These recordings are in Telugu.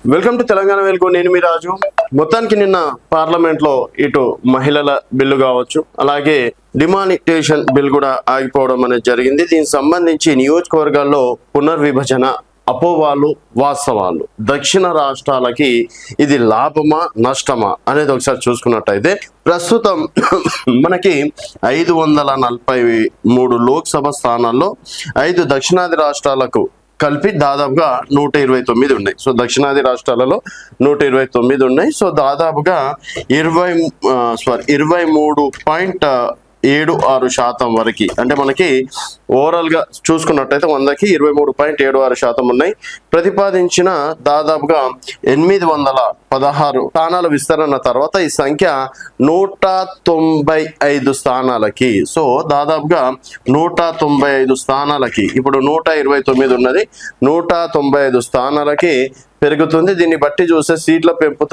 వెల్కమ్ టు తెలంగాణ వెలుగు. నేను మీ రాజు. మొత్తానికి నిన్న పార్లమెంట్ లో ఇటు మహిళల బిల్లు కావచ్చు, అలాగే డిమానిటేషన్ బిల్ కూడా ఆగిపోవడం అనేది జరిగింది. దీనికి సంబంధించి నియోజకవర్గాల్లో పునర్విభజన అపోవాలు వాస్తవాలు, దక్షిణ రాష్ట్రాలకి ఇది లాభమా నష్టమా అనేది ఒకసారి చూసుకున్నట్టయితే ప్రస్తుతం మనకి 543 లోక్సభ స్థానాల్లో 5 దక్షిణాది రాష్ట్రాలకు కలిపి దాదాపుగా 129 ఉన్నాయి. సో దక్షిణాది రాష్ట్రాలలో 129 ఉన్నాయి. సో దాదాపుగా 23.76% వరకు, అంటే మనకి ఓవరాల్ గా చూసుకున్నట్టయితే 100కి 23.76% ఉన్నాయి. ప్రతిపాదించిన దాదాపుగా 816 స్థానాల విస్తరణ తర్వాత ఈ సంఖ్య 195 స్థానాలకి, సో దాదాపుగా 195 స్థానాలకి, ఇప్పుడు 129 ఉన్నది, 195 స్థానాలకి పెరుగుతుంది. దీన్ని బట్టి చూస్తే సీట్ల పెంపు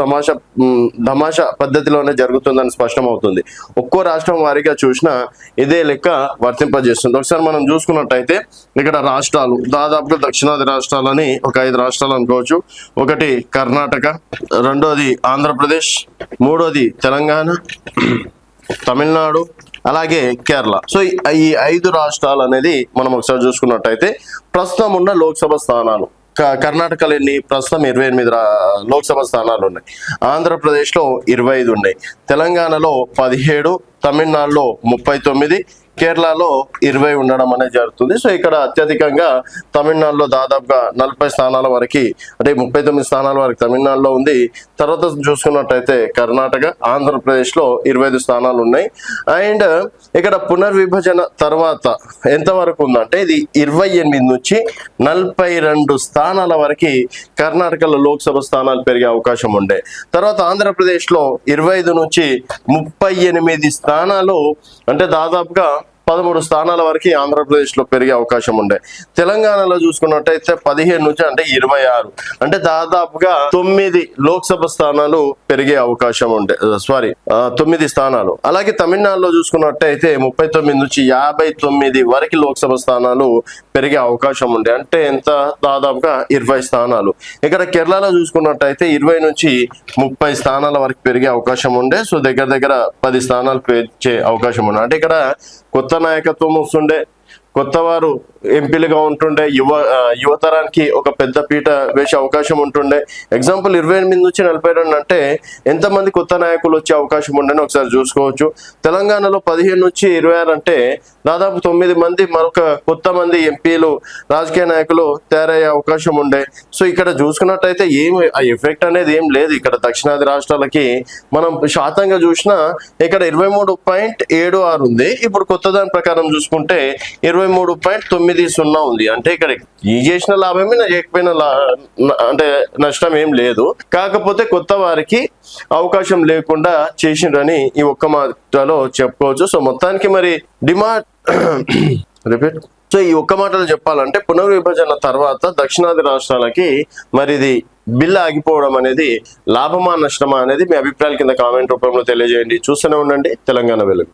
తమాషా పద్ధతిలోనే జరుగుతుందని స్పష్టమవుతుంది. ఒక్కో రాష్ట్రం వారిగా చూసినా ఇదే లెక్క వర్తింపజేస్తుంది. ఒకసారి మనం చూసుకున్నట్టయితే ఇక్కడ రాష్ట్రాలు దాదాపుగా దక్షిణాది రాష్ట్రాలని ఒక 5 రాష్ట్రాలు అనుకోవచ్చు. ఒకటి కర్ణాటక, రెండోది ఆంధ్రప్రదేశ్, మూడోది తెలంగాణ, తమిళనాడు, అలాగే కేరళ. సో ఈ 5 రాష్ట్రాలు అనేది మనం ఒకసారి చూసుకున్నట్టయితే ప్రస్తుతం ఉన్న లోక్సభ స్థానాలు, కర్ణాటకలో ఎన్ని ప్రస్తుతం 28 లోక్సభ స్థానాలు ఉన్నాయి, ఆంధ్రప్రదేశ్లో 25 ఉన్నాయి, తెలంగాణలో 17, తమిళనాడులో 39, కేరళలో 20 ఉండడం అనేది జరుగుతుంది. సో ఇక్కడ అత్యధికంగా తమిళనాడులో దాదాపుగా 40 స్థానాల వరకు, అంటే 39 స్థానాల వరకు తమిళనాడులో ఉంది. తర్వాత చూసుకున్నట్టయితే కర్ణాటక, ఆంధ్రప్రదేశ్లో 25 స్థానాలు ఉన్నాయి. అండ్ ఇక్కడ పునర్విభజన తర్వాత ఎంతవరకు ఉందంటే ఇది 28 నుంచి 42 స్థానాల వరకు కర్ణాటకలో లోక్సభ స్థానాలు పెరిగే అవకాశం ఉండే. తర్వాత ఆంధ్రప్రదేశ్లో 25 నుంచి 38 స్థానాలు, అంటే దాదాపుగా 13 స్థానాల వరకు ఆంధ్రప్రదేశ్ లో పెరిగే అవకాశం ఉండే. తెలంగాణలో చూసుకున్నట్టయితే 15 నుంచి, అంటే 26, అంటే దాదాపుగా 9 లోక్సభ స్థానాలు పెరిగే అవకాశం ఉండే. 9 స్థానాలు. అలాగే తమిళనాడులో చూసుకున్నట్టయితే 39 నుంచి 59 వరకు లోక్సభ స్థానాలు పెరిగే అవకాశం ఉండే, అంటే ఎంత దాదాపుగా 20 స్థానాలు. ఇక్కడ కేరళలో చూసుకున్నట్టయితే 20 నుంచి 30 స్థానాల వరకు పెరిగే అవకాశం ఉండే. సో దగ్గర 10 స్థానాలు పెంచే అవకాశం ఉండే. అంటే ఇక్కడ కొత్త నాయకత్వం వస్తుండే, కొత్త వారు ఎంపీలుగా ఉంటుండే, యువతరానికి ఒక పెద్ద పీట వేసే అవకాశం ఉంటుండే. ఎగ్జాంపుల్ 28 నుంచి 42 అంటే ఎంతమంది కొత్త నాయకులు వచ్చే అవకాశం ఉండని ఒకసారి చూసుకోవచ్చు. తెలంగాణలో 15 నుంచి 26 అంటే దాదాపు 9 మంది మరొక కొత్త మంది ఎంపీలు, రాజకీయ నాయకులు తయారయ్యే అవకాశం ఉండే. సో ఇక్కడ చూసుకున్నట్టయితే ఆ ఎఫెక్ట్ అనేది ఏం లేదు. ఇక్కడ దక్షిణాది రాష్ట్రాలకి మనం శాతంగా చూసినా ఇక్కడ 23.76 ఉంది. ఇప్పుడు కొత్త దాని ప్రకారం చూసుకుంటే 23.90 ఉంది. అంటే ఇక్కడ ఈ చేసిన లాభమే, చేయకపోయిన అంటే నష్టం ఏం లేదు. కాకపోతే కొత్త వారికి అవకాశం లేకుండా చేసిండ్రని ఈ ఒక్క మాటలో చెప్పుకోవచ్చు. సో మొత్తానికి మరి సో ఈ ఒక్క మాటలో చెప్పాలంటే పునర్విభజన తర్వాత దక్షిణాది రాష్ట్రాలకి మరి ఇది బిల్లు ఆగిపోవడం అనేది లాభమా నష్టమా అనేది మీ అభిప్రాయాల కింద కామెంట్ రూపంలో తెలియజేయండి. చూస్తూనే ఉండండి తెలంగాణ వెలుగు.